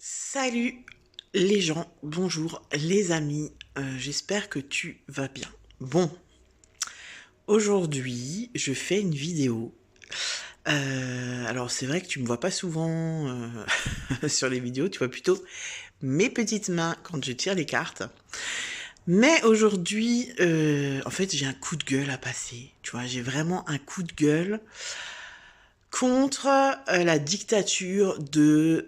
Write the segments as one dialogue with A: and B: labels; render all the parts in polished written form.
A: Salut les gens, bonjour les amis, j'espère que tu vas bien. Bon, aujourd'hui je fais une vidéo. Alors c'est vrai que tu me vois pas souvent sur les vidéos, tu vois plutôt mes petites mains quand je tire les cartes. Mais aujourd'hui, en fait j'ai un coup de gueule à passer, tu vois, j'ai vraiment un coup de gueule contre la dictature du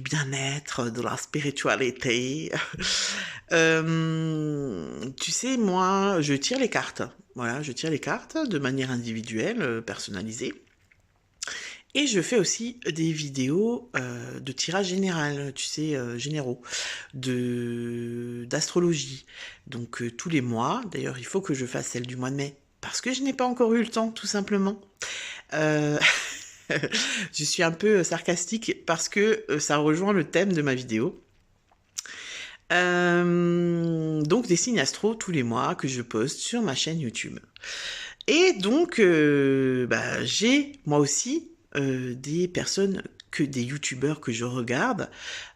A: bien-être, de la spiritualité. Tu sais, moi, je tire les cartes. Voilà, je tire les cartes de manière individuelle, personnalisée. Et je fais aussi des vidéos de tirage général, tu sais, généraux, d'astrologie. Donc tous les mois, d'ailleurs, il faut que je fasse celle du mois de mai, parce que je n'ai pas encore eu le temps, tout simplement. Euh, je suis un peu sarcastique parce que ça rejoint le thème de ma vidéo. Donc des signes astro tous les mois que je poste sur ma chaîne YouTube. Et donc j'ai moi aussi des personnes des youtubeurs que je regarde.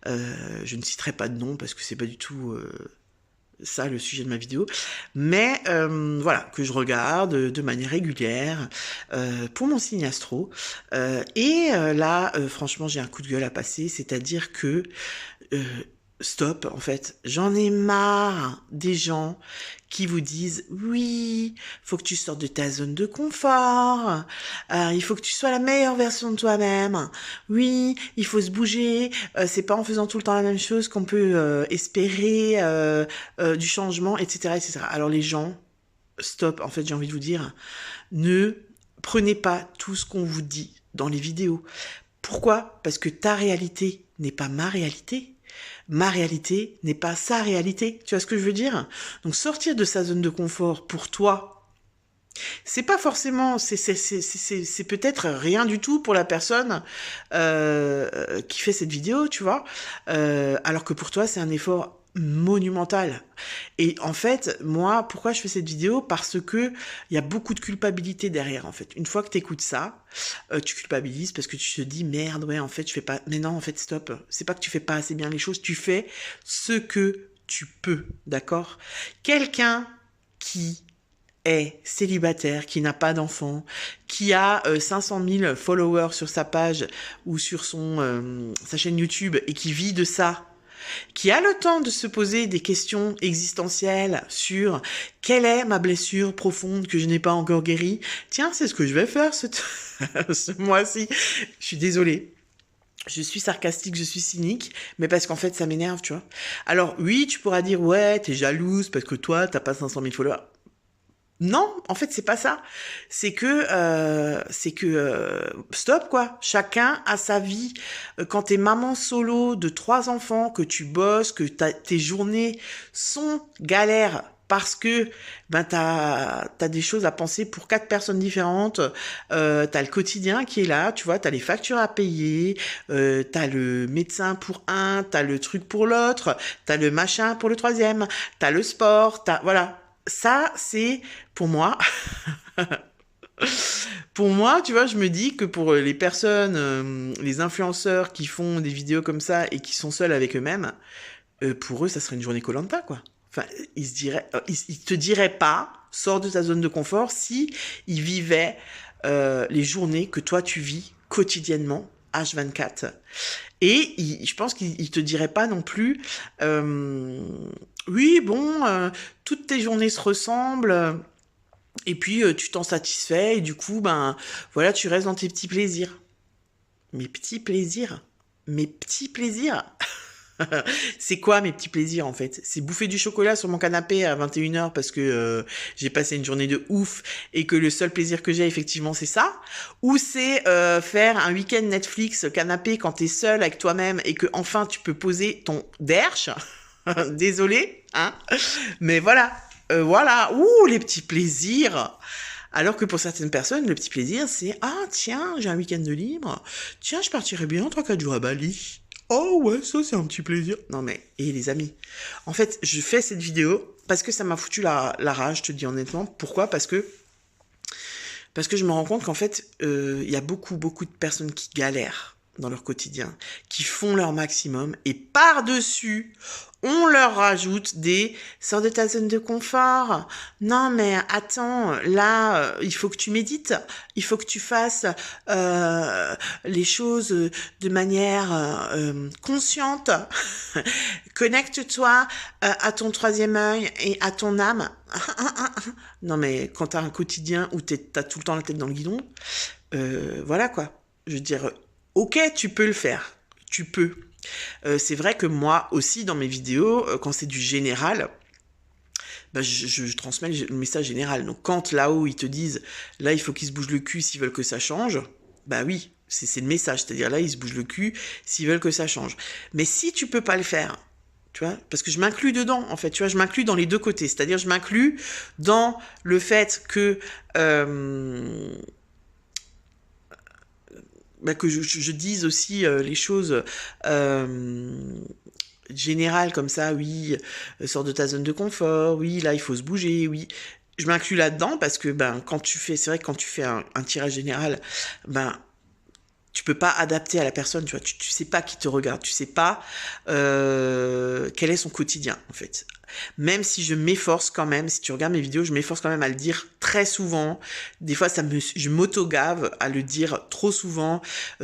A: Je ne citerai pas de nom parce que c'est pas du tout ça le sujet de ma vidéo, mais voilà, que je regarde de manière régulière pour mon signe astro. Là, franchement, j'ai un coup de gueule à passer, c'est-à-dire que euh, stop, en fait, j'en ai marre des gens qui vous disent oui, faut que tu sortes de ta zone de confort, il faut que tu sois la meilleure version de toi-même, oui, il faut se bouger, c'est pas en faisant tout le temps la même chose qu'on peut espérer du changement, etc., etc. Alors les gens, stop, en fait, j'ai envie de vous dire, ne prenez pas tout ce qu'on vous dit dans les vidéos. Pourquoi? Parce que ta réalité n'est pas ma réalité. Ma réalité n'est pas sa réalité. Tu vois ce que je veux dire? Donc sortir de sa zone de confort pour toi, c'est pas forcément, c'est peut-être rien du tout pour la personne qui fait cette vidéo, tu vois, alors que pour toi c'est un effort monumental. Et en fait, moi, pourquoi je fais cette vidéo? Parce que il y a beaucoup de culpabilité derrière, en fait. Une fois que t'écoutes ça, tu culpabilises parce que tu te dis merde, ouais, en fait, je fais pas. Mais non, en fait, stop. C'est pas que tu fais pas assez bien les choses, tu fais ce que tu peux, d'accord? Quelqu'un qui est célibataire, qui n'a pas d'enfant, qui a 500 000 followers sur sa page ou sur sa chaîne YouTube et qui vit de ça, qui a le temps de se poser des questions existentielles sur quelle est ma blessure profonde que je n'ai pas encore guérie. Tiens, c'est ce que je vais faire ce mois-ci. Je suis désolée. Je suis sarcastique, je suis cynique, mais parce qu'en fait, ça m'énerve, tu vois. Alors, oui, tu pourras dire, ouais, t'es jalouse parce que toi, t'as pas 500 000 followers. Non, en fait, c'est pas ça. C'est que stop quoi. Chacun a sa vie. Quand t'es maman solo de 3 enfants, que tu bosses, que tes journées sont galères parce que t'as des choses à penser pour 4 personnes différentes. T'as le quotidien qui est là, tu vois. T'as les factures à payer. T'as le médecin pour un, t'as le truc pour l'autre, t'as le machin pour le troisième, t'as le sport, voilà. Ça, c'est pour moi. Pour moi, tu vois, je me dis que pour les personnes, les influenceurs qui font des vidéos comme ça et qui sont seuls avec eux-mêmes, pour eux, ça serait une journée koh quoi. Enfin, ils te diraient pas, sors de ta zone de confort si ils vivaient les journées que toi tu vis quotidiennement, H24. Et je pense qu'ils te diraient pas non plus, oui, bon, toutes tes journées se ressemblent. Et puis tu t'en satisfais et du coup ben voilà, tu restes dans tes petits plaisirs. Mes petits plaisirs. Mes petits plaisirs. C'est quoi mes petits plaisirs en fait? C'est bouffer du chocolat sur mon canapé à 21h parce que j'ai passé une journée de ouf et que le seul plaisir que j'ai effectivement c'est ça? Ou c'est faire un week-end Netflix canapé quand t'es seul avec toi-même et que enfin tu peux poser ton derche? Désolé, hein? Mais voilà, voilà, ouh, les petits plaisirs. Alors que pour certaines personnes, le petit plaisir, c'est ah tiens, j'ai un week-end de libre. Tiens, je partirais bien 3-4 jours à Bali. Oh ouais, ça c'est un petit plaisir. Non mais, et les amis, en fait, je fais cette vidéo parce que ça m'a foutu la rage, je te dis honnêtement. Pourquoi? Parce que je me rends compte qu'en fait, il y a beaucoup de personnes qui galèrent dans leur quotidien, qui font leur maximum, et par-dessus, on leur rajoute des sors de ta zone de confort. Non, mais attends, là, il faut que tu médites, il faut que tu fasses les choses de manière consciente. Connecte-toi à ton troisième œil et à ton âme. Non, mais quand t'as un quotidien où t'as tout le temps la tête dans le guidon, voilà quoi. Je veux dire, ok, tu peux le faire. Tu peux. C'est vrai que moi aussi, dans mes vidéos, quand c'est du général, bah, je transmets le message général. Donc quand là-haut, ils te disent, là, il faut qu'ils se bougent le cul s'ils veulent que ça change, bah oui, c'est le message. C'est-à-dire là, ils se bougent le cul s'ils veulent que ça change. Mais si tu peux pas le faire, tu vois, parce que je m'inclus dedans, en fait, tu vois, je m'inclus dans les deux côtés. C'est-à-dire, je m'inclus dans le fait que... bah, que je dise aussi les choses générales comme ça, oui, sors de ta zone de confort, oui, là, il faut se bouger, oui. Je m'inclus là-dedans parce que, ben, quand tu fais, c'est vrai que quand tu fais un tirage général, ben, tu peux pas adapter à la personne, tu vois, tu sais pas qui te regarde, tu sais pas quel est son quotidien, en fait. Même si je m'efforce quand même, si tu regardes mes vidéos, je m'efforce quand même à le dire très souvent. Des fois, je m'auto-gave à le dire trop souvent.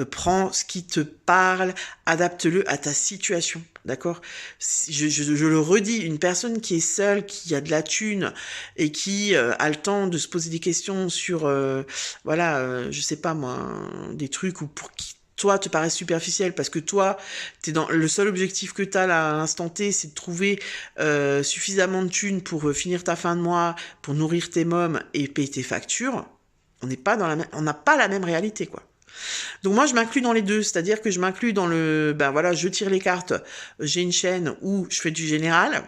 A: Prends ce qui te parle, adapte-le à ta situation, d'accord? Je le redis, une personne qui est seule, qui a de la thune et qui a le temps de se poser des questions sur, voilà, je sais pas moi, des trucs ou pour qui toi te paraît superficiel parce que toi t'es dans le seul objectif que t'as là à l'instant T, c'est de trouver suffisamment de thunes pour finir ta fin de mois, pour nourrir tes mômes et payer tes factures. On n'est pas dans on n'a pas la même réalité, quoi. Donc moi je m'inclus dans les deux, c'est-à-dire que je m'inclus dans le, ben voilà, je tire les cartes, j'ai une chaîne où je fais du général,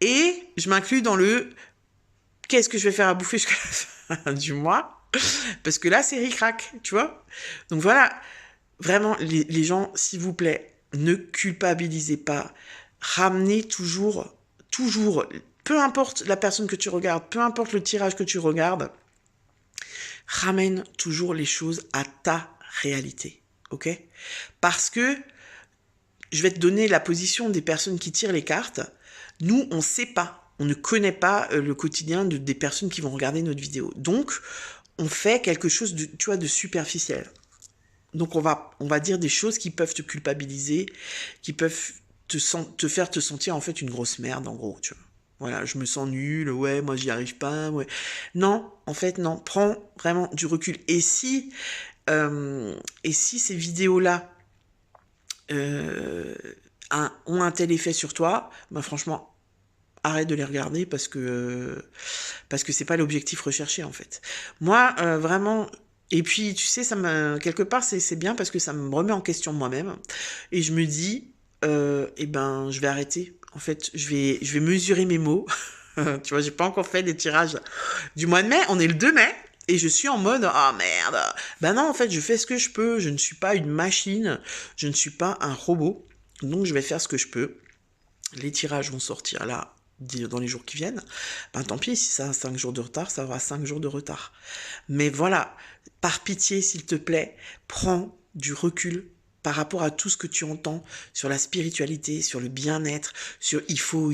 A: et je m'inclus dans le qu'est-ce que je vais faire à bouffer jusqu'à la fin du mois, parce que là c'est ric-rac, tu vois. Donc voilà, vraiment les gens, s'il vous plaît, ne culpabilisez pas, ramenez toujours, peu importe la personne que tu regardes, peu importe le tirage que tu regardes, ramène toujours les choses à ta réalité, ok? Parce que je vais te donner la position des personnes qui tirent les cartes. Nous, on sait pas, on ne connaît pas le quotidien des personnes qui vont regarder notre vidéo. Donc, on fait quelque chose de, tu vois, de superficiel. Donc, on va dire des choses qui peuvent te culpabiliser, qui peuvent te faire te sentir en fait une grosse merde, en gros, tu vois. Voilà, je me sens nulle, ouais, moi j'y arrive pas, ouais. Non, en fait, non, prends vraiment du recul. Et si ces vidéos-là ont un tel effet sur toi, bah franchement, arrête de les regarder parce que c'est pas l'objectif recherché, en fait. Moi, vraiment... Et puis, tu sais, quelque part, c'est bien parce que ça me remet en question moi-même. Et je me dis, eh ben, je vais arrêter. En fait, je vais mesurer mes mots. Tu vois, j'ai pas encore fait des tirages du mois de mai. On est le 2 mai. Et je suis en mode, ah merde. Ben non, en fait, je fais ce que je peux. Je ne suis pas une machine. Je ne suis pas un robot. Donc, je vais faire ce que je peux. Les tirages vont sortir là, dans les jours qui viennent. Ben tant pis, si ça a 5 jours de retard, ça aura 5 jours de retard. Mais voilà, par pitié, s'il te plaît, prends du recul par rapport à tout ce que tu entends sur la spiritualité, sur le bien-être, sur il faut.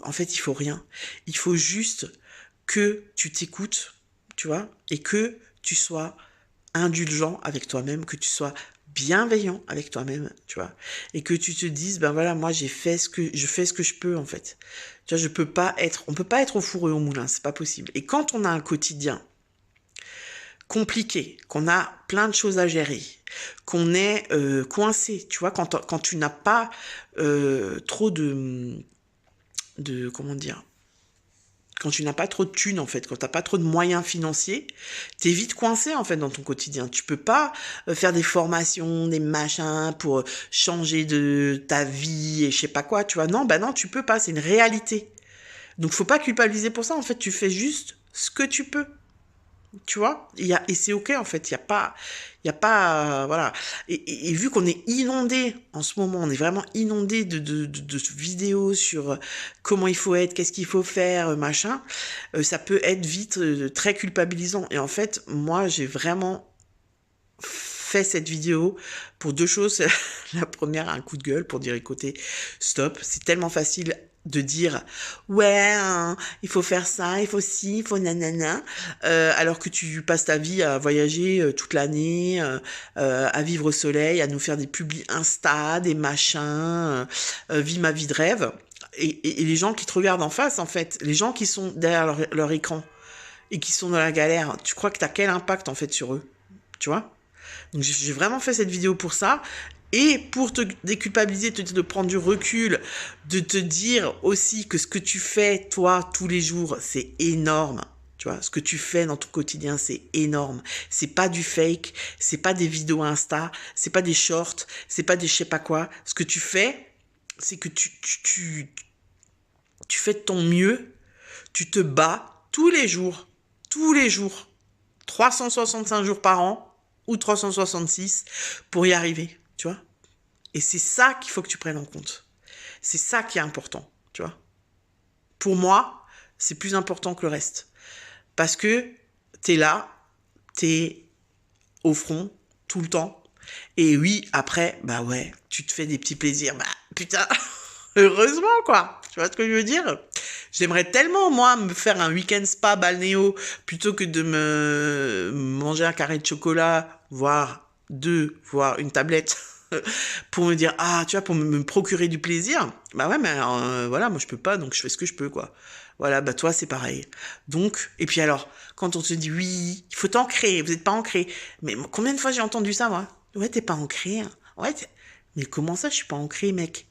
A: En fait, il faut rien. Il faut juste que tu t'écoutes, tu vois, et que tu sois indulgent avec toi-même, que tu sois bienveillant avec toi-même, tu vois, et que tu te dises, ben voilà, moi je fais ce que je peux, en fait. Tu vois, on peut pas être au four et au moulin, c'est pas possible. Et quand on a un quotidien compliqué, qu'on a plein de choses à gérer, qu'on est coincé, tu vois, quand tu n'as pas trop de comment dire, quand tu n'as pas trop de thunes, en fait, quand tu n'as pas trop de moyens financiers, t'es vite coincé, en fait, dans ton quotidien. Tu peux pas faire des formations, des machins pour changer de ta vie et je sais pas quoi, tu vois. Non, bah non, tu peux pas, c'est une réalité. Donc, faut pas culpabiliser pour ça, en fait, tu fais juste ce que tu peux. Tu vois, et c'est ok, en fait, il y a pas, voilà. Et vu qu'on est inondé en ce moment, on est vraiment inondé de vidéos sur comment il faut être, qu'est-ce qu'il faut faire, machin, ça peut être vite très culpabilisant. Et en fait, moi, j'ai vraiment fait cette vidéo pour deux choses. La première, un coup de gueule pour dire, écoutez, stop, c'est tellement facile de dire ouais, il faut faire ça, il faut ci, il faut nanana, alors que tu passes ta vie à voyager toute l'année, à vivre au soleil, à nous faire des publis Insta, des machins, vis ma vie de rêve. Et les gens qui te regardent en face, en fait, les gens qui sont derrière leur écran et qui sont dans la galère, tu crois que t'as quel impact en fait sur eux, tu vois? Donc j'ai vraiment fait cette vidéo pour ça. Et pour te déculpabiliser, de prendre du recul, de te dire aussi que ce que tu fais, toi, tous les jours, c'est énorme. Tu vois, ce que tu fais dans ton quotidien, c'est énorme. C'est pas du fake, c'est pas des vidéos Insta, c'est pas des shorts, c'est pas des je sais pas quoi. Ce que tu fais, c'est que tu fais de ton mieux, tu te bats tous les jours, 365 jours par an, ou 366, pour y arriver, tu vois. Et c'est ça qu'il faut que tu prennes en compte. C'est ça qui est important, tu vois. Pour moi, c'est plus important que le reste. Parce que t'es là, t'es au front, tout le temps. Et oui, après, bah ouais, tu te fais des petits plaisirs. Bah putain, heureusement quoi. Tu vois ce que je veux dire? J'aimerais tellement, moi, me faire un week-end spa balnéo plutôt que de me manger un carré de chocolat, voire deux, voire une tablette, pour me dire, ah, tu vois, pour me procurer du plaisir. Bah ouais, mais alors, voilà, moi je peux pas, donc je fais ce que je peux, quoi. Voilà, bah toi, c'est pareil. Donc, et puis alors, quand on te dit, oui, il faut t'ancrer, vous n'êtes pas ancré. Mais combien de fois j'ai entendu ça, moi? Ouais, t'es pas ancré. Hein. Ouais, mais comment ça, je suis pas ancré, mec?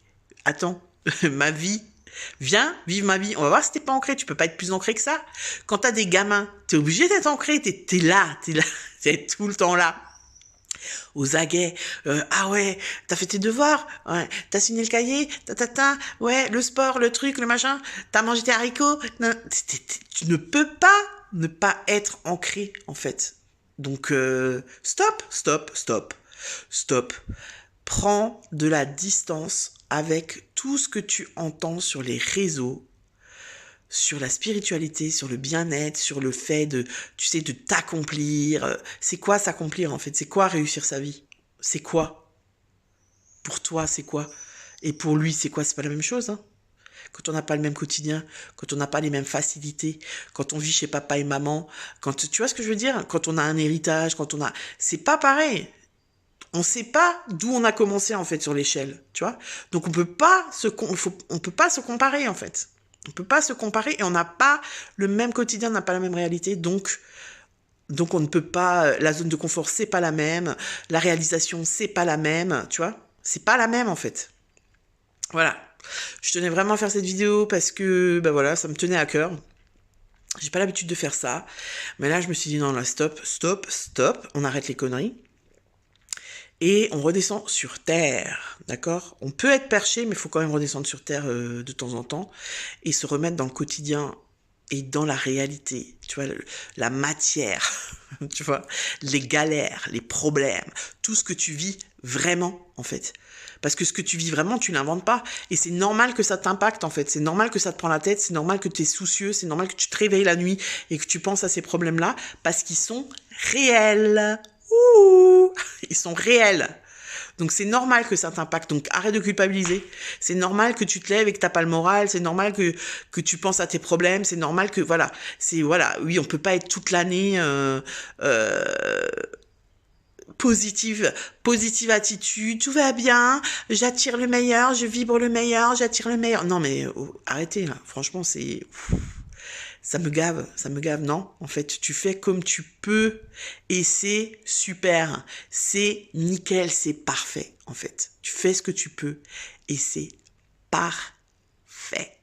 A: Attends, ma vie. Viens, vive ma vie. On va voir si t'es pas ancré. Tu peux pas être plus ancré que ça. Quand t'as des gamins, t'es obligé d'être ancré. T'es là, t'es tout le temps là. Aux aguets. Ah ouais, t'as fait tes devoirs. Ouais, t'as signé le cahier. Ouais, le sport, le truc, le machin. T'as mangé tes haricots. Non, tu ne peux pas ne pas être ancré en fait. Donc stop. Prends de la distance avec tout ce que tu entends sur les réseaux, sur la spiritualité, sur le bien-être, sur le fait de, tu sais, de t'accomplir. C'est quoi s'accomplir en fait? C'est quoi réussir sa vie? C'est quoi? Pour toi, c'est quoi? Et pour lui, c'est quoi? C'est pas la même chose, hein? Quand on n'a pas le même quotidien, quand on n'a pas les mêmes facilités, quand on vit chez papa et maman, quand tu vois ce que je veux dire? Quand on a un héritage, quand on a, c'est pas pareil. On sait pas d'où on a commencé en fait sur l'échelle, tu vois. Donc on peut pas on peut pas se comparer en fait. On peut pas se comparer et on n'a pas le même quotidien, on n'a pas la même réalité, donc on ne peut pas. La zone de confort c'est pas la même, la réalisation c'est pas la même, tu vois. C'est pas la même en fait. Voilà. Je tenais vraiment à faire cette vidéo parce que bah voilà, ça me tenait à cœur. J'ai pas l'habitude de faire ça, mais là je me suis dit non là stop, on arrête les conneries. Et on redescend sur Terre, d'accord? On peut être perché, mais il faut quand même redescendre sur Terre de temps en temps et se remettre dans le quotidien et dans la réalité, tu vois, la matière, tu vois, les galères, les problèmes, tout ce que tu vis vraiment, en fait. Parce que ce que tu vis vraiment, tu l'inventes pas. Et c'est normal que ça t'impacte, en fait. C'est normal que ça te prend la tête, c'est normal que tu es soucieux, c'est normal que tu te réveilles la nuit et que tu penses à ces problèmes-là, parce qu'ils sont réels. Ouh, ils sont réels. Donc c'est normal que ça t'impacte. Donc arrête de culpabiliser. C'est normal que tu te lèves et que t'as pas le moral. C'est normal que tu penses à tes problèmes. C'est normal que voilà. C'est voilà. Oui, on peut pas être toute l'année positive attitude. Tout va bien. J'attire le meilleur. Je vibre le meilleur. J'attire le meilleur. Non mais arrêtez là. Franchement c'est ça me gave, non? En fait, tu fais comme tu peux et c'est super, c'est nickel, c'est parfait, en fait. Tu fais ce que tu peux et c'est parfait.